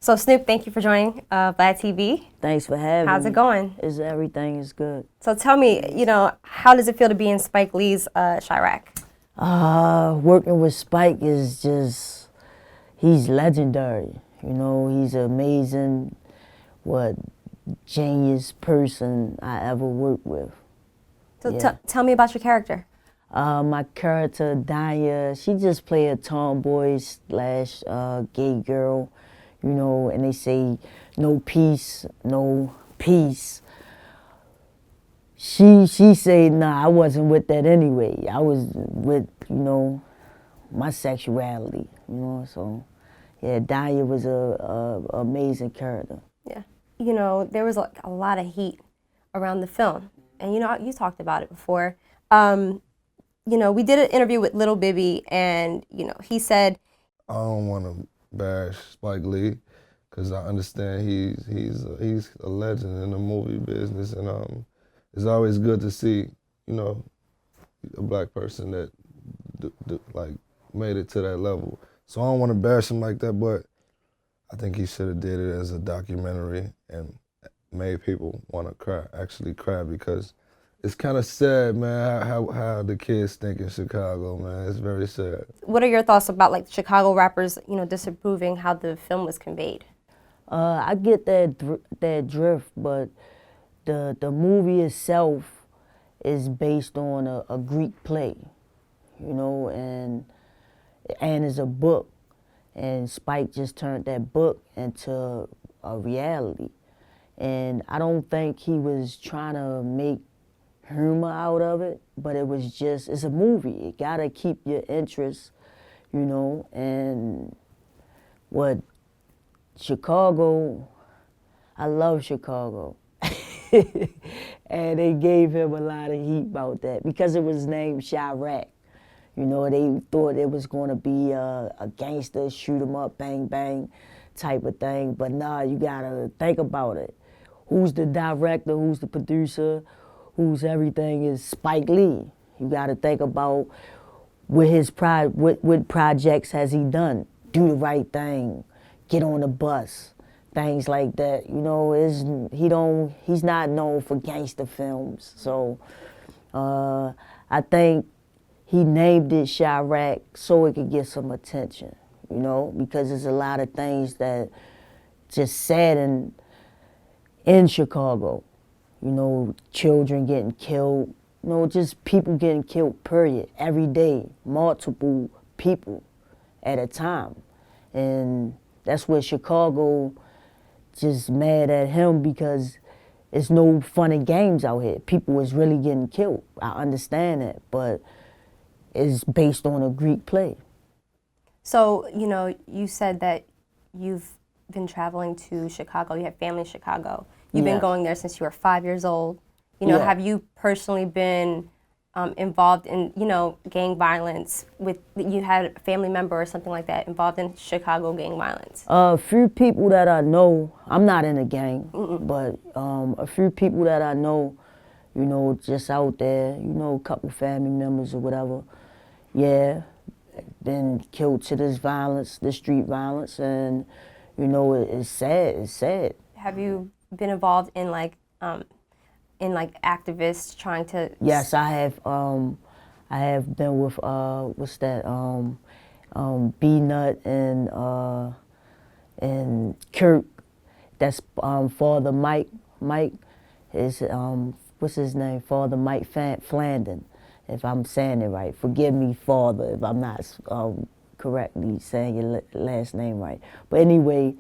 So Snoop, thank you for joining VladTV. Thanks for having me. How's it going? Everything is good. So tell me, how does it feel to be in Spike Lee's Chiraq? Working with Spike is just, he's legendary. He's an amazing, genius person I ever worked with. So tell me about your character. My character, Danya, she just played a tomboy slash gay girl, and they say no peace, no peace. She said, nah, I wasn't with that anyway. I was with, my sexuality, so yeah, Danya was a amazing character. Yeah. There was like a lot of heat around the film. And you talked about it before. We did an interview with Lil Bibby, and he said, I don't want to bash Spike Lee because I understand he's a legend in the movie business, and it's always good to see a black person that like made it to that level. So I don't want to bash him like that, but I think he should have did it as a documentary and made people want to actually cry, because it's kind of sad, man, how the kids think in Chicago, man. It's very sad. What are your thoughts about like Chicago rappers, disapproving how the film was conveyed? I get that drift, but the movie itself is based on a Greek play, and it's a book, and Spike just turned that book into a reality. And I don't think he was trying to make humor out of it, but it's a movie. You gotta keep your interest, and Chicago, I love Chicago. And they gave him a lot of heat about that because it was named Chiraq. They thought it was gonna be a gangster, shoot 'em up, bang, bang type of thing, but nah, you gotta think about it. Who's the director, who's the producer, who's everything is Spike Lee. You gotta think about what projects has he done. Do the right thing, get on the bus, things like that. He's not known for gangster films. So I think he named it Chiraq so it could get some attention, because there's a lot of things that just sadden in Chicago. Children getting killed, just people getting killed, period, every day, multiple people at a time. And that's where Chicago just mad at him, because it's no fun and games out here. People is really getting killed. I understand that, but it's based on a Greek play. So, you said that you've been traveling to Chicago, you have family in Chicago. You've been going there since you were 5 years old. Have you personally been involved in, gang violence? You had a family member or something like that involved in Chicago gang violence? A few people that I know, I'm not in a gang, but a few people that I know, just out there, a couple family members or whatever, yeah, been killed to this violence, this street violence, and, it's sad, it's sad. Have you been involved in activists trying to? Yes, I have. I have been with B-Nut and Kirk. That's Father Mike. Mike is what's his name? Father Mike Flandon, if I'm saying it right. Forgive me, Father, if I'm not correctly saying your last name right. But anyway,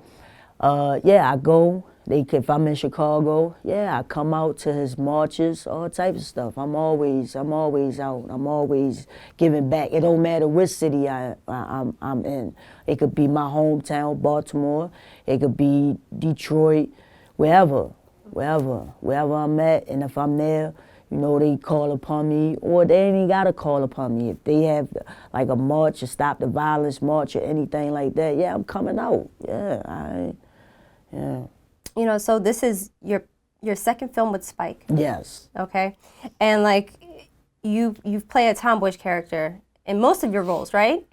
yeah, I go. If I'm in Chicago, yeah, I come out to his marches, all types of stuff. I'm always out. I'm always giving back. It don't matter which city I'm in. It could be my hometown, Baltimore. It could be Detroit, wherever I'm at. And if I'm there, they call upon me, or they ain't even gotta call upon me. If they have like a march or stop the violence march or anything like that, yeah, I'm coming out. Yeah, yeah. So this is your second film with Spike. Yes. Okay, and you've played a tomboyish character in most of your roles, right?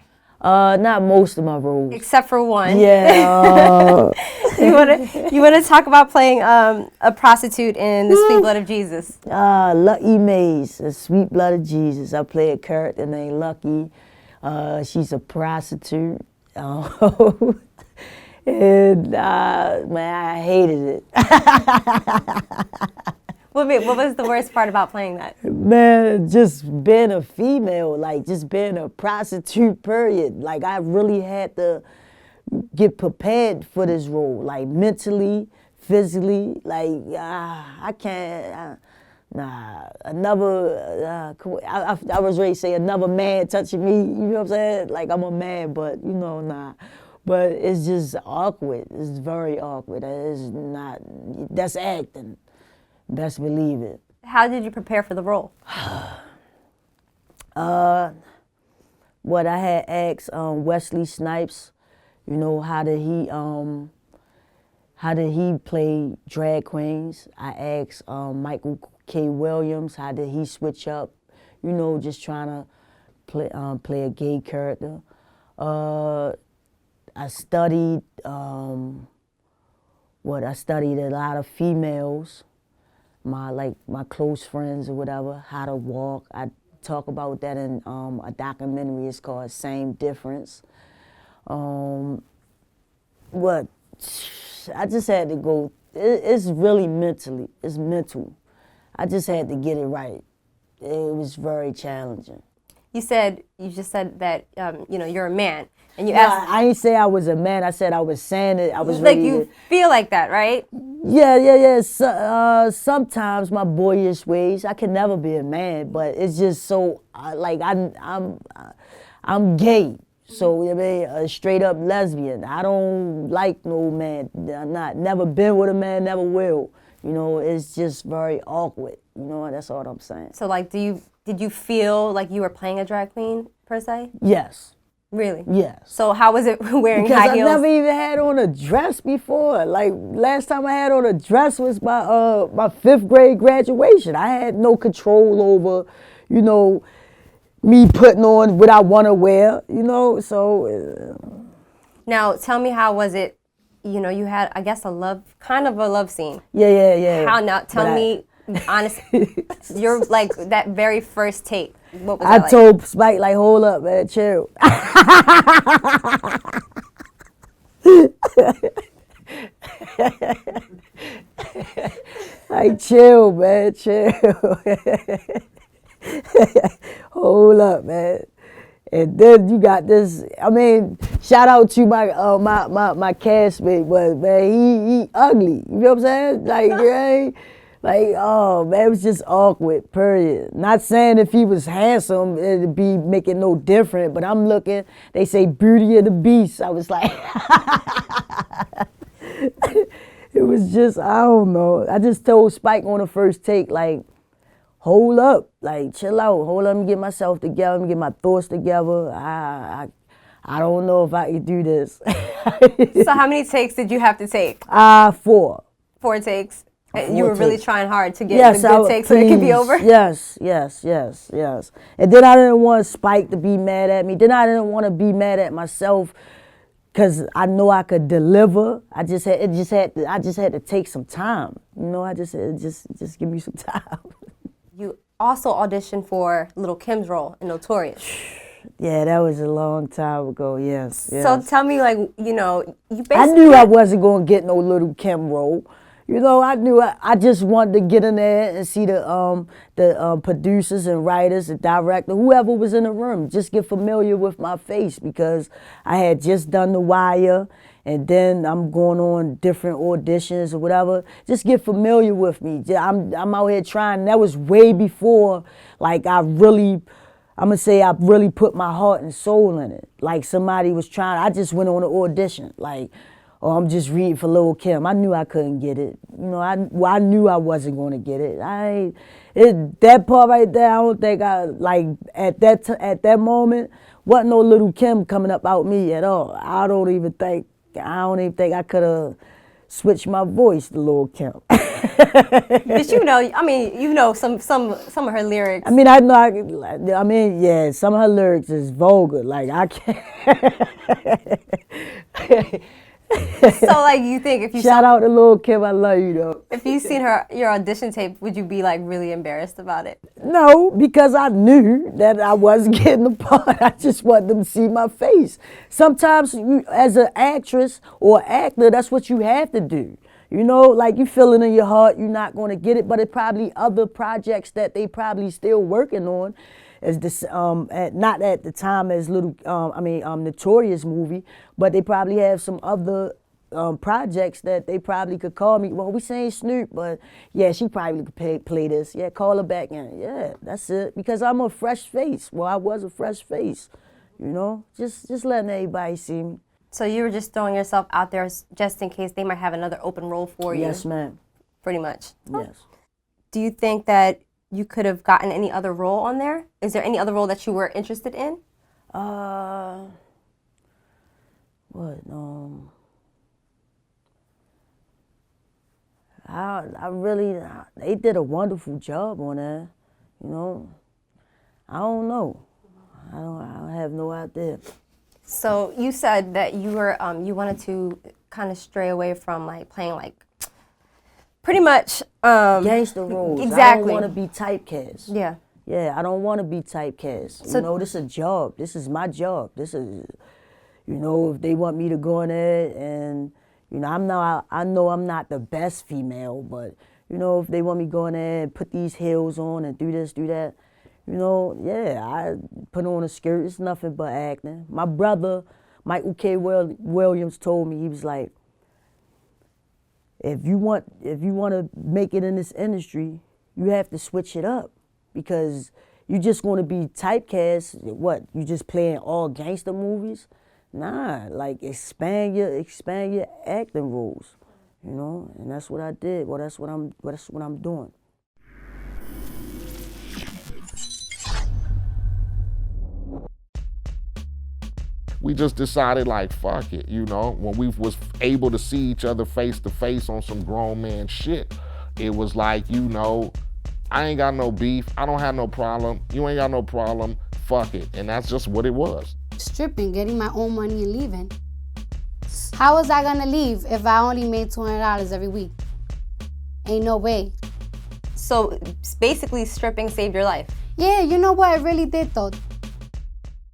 Not most of my roles. Except for one. Yeah. You wanna talk about playing a prostitute in The Sweet Blood of Jesus? Lucky Maze, The Sweet Blood of Jesus. I play a character named Lucky. She's a prostitute. And man, I hated it. What was the worst part about playing that? Man, just being a female, like just being a prostitute, period. Like I really had to get prepared for this role, like mentally, physically. Like I can't, another, I was ready to say another man touching me, you know what I'm saying? Like I'm a man, but you know, nah. But it's just awkward. It's very awkward. It's not, that's acting. Best believe it. How did you prepare for the role? What I had asked Wesley Snipes, you know, how did he play drag queens? I asked Michael K. Williams, how did he switch up? You know, just trying to play a gay character. I studied I studied a lot of females, my close friends or whatever, how to walk. I talk about that in a documentary. It's called Same Difference. I just had to go. It's really mentally. It's mental. I just had to get it right. It was very challenging. You just said that you know, you're a man, and you No, asked. I didn't say I was a man. I said I was saying it. I was Like ready you feel like that, right? Yeah. Sometimes my boyish ways. I can never be a man, but it's just so like I'm gay. So I mean, a straight up lesbian. I don't like no man. I'm never been with a man, never will. You know, it's just very awkward. You know, that's all I'm saying. So like, did you feel like you were playing a drag queen per se? Yes. Really? Yes. So how was it wearing because high heels? I never even had on a dress before. Like last time I had on a dress was my 5th grade graduation. I had no control over, you know, me putting on what I want to wear, you know. So Now tell me, how was it? You know, you had, I guess, kind of a love scene. Yeah. How now? Tell me, honestly, you're like that very first take. What was that like? I told Spike, like, hold up, man, chill. Like, chill, man, chill. Hold up, man. And then you got this. I mean, shout out to my castmate, but man, he ugly. You know what I'm saying? Like, oh man, it was just awkward. Period. Not saying if he was handsome, it'd be making no difference. But I'm looking. They say beauty of the beast. I was like, it was just, I don't know. I just told Spike on the first take, like, hold up, like, chill out. Hold up, let me get myself together. Let me get my thoughts together. I don't know if I can do this. So how many takes did you have to take? 4. 4 takes. You 4 were really takes. trying hard to get the good takes so it could be over? Yes. And then I didn't want Spike to be mad at me. Then I didn't want to be mad at myself because I know I could deliver. I just had to take some time. You know, I just said, just give me some time. You also auditioned for Lil Kim's role in Notorious. Yeah, that was a long time ago, yes. So tell me, like, you know, you basically... I knew I wasn't going to get no Lil Kim role. You know, I knew I just wanted to get in there and see the producers and writers, the director, whoever was in the room, just get familiar with my face because I had just done The Wire and then I'm going on different auditions or whatever. Just get familiar with me. I'm out here trying. That was way before, like, I'm going to say I really put my heart and soul in it. Like somebody was trying, I just went on an audition, like, or I'm just reading for Lil Kim. I knew I couldn't get it. You know, I knew I wasn't going to get it. That part right there, I don't think at that moment, wasn't no Lil Kim coming up out me at all. I don't even think I could have switched my voice to Lil Kim. Did you know? I mean, you know some of her lyrics. I mean, I know. I mean, yeah, some of her lyrics is vulgar. Like I can't. So, like, you think if you Shout out to Lil Kim, I love you though. if you seen your audition tape, would you be like really embarrassed about it? No, because I knew that I wasn't getting the part. I just wanted them to see my face. Sometimes, as an actress or actor, that's what you have to do. You know, like you feel it in your heart, you're not going to get it, but it probably other projects that they probably still working on. As this, not at the time as Notorious movie, but they probably have some other projects that they probably could call me. Well, we saying Snoop, but yeah, she probably could play this. Yeah, call her back in. Yeah, that's it. Because I'm a fresh face. Well, I was a fresh face. You know, just letting everybody see me. So you were just throwing yourself out there just in case they might have another open role for you. Yes, ma'am. Pretty much. Yes. Do you think that you could have gotten any other role on there? Is there any other role that you were interested in? What? I really, they did a wonderful job on that. You know, I don't know. I have no idea. So you said that you were you wanted to kind of stray away from like playing like pretty much gangster roles. Exactly. I don't want to be typecast. Yeah. Yeah, I don't want to be typecast. So, you know, this is a job. This is my job. This is, you know, if they want me to go in there and, you know, I know I'm not the best female, but, you know, if they want me to go in there and put these heels on and do this, do that, you know, yeah, I put on a skirt. It's nothing but acting. My brother, Michael K. Williams, told me, he was like, if you want to make it in this industry, you have to switch it up, because you just want to be typecast. What, you just playing all gangster movies? Nah, like expand your acting roles, you know. And that's what I did. Well, that's what I'm doing. We just decided, like, fuck it, you know? When we was able to see each other face to face on some grown man shit, it was like, you know, I ain't got no beef, I don't have no problem, you ain't got no problem, fuck it. And that's just what it was. Stripping, getting my own money and leaving. How was I gonna leave if I only made $200 every week? Ain't no way. So basically stripping saved your life. Yeah, you know what? It really did though.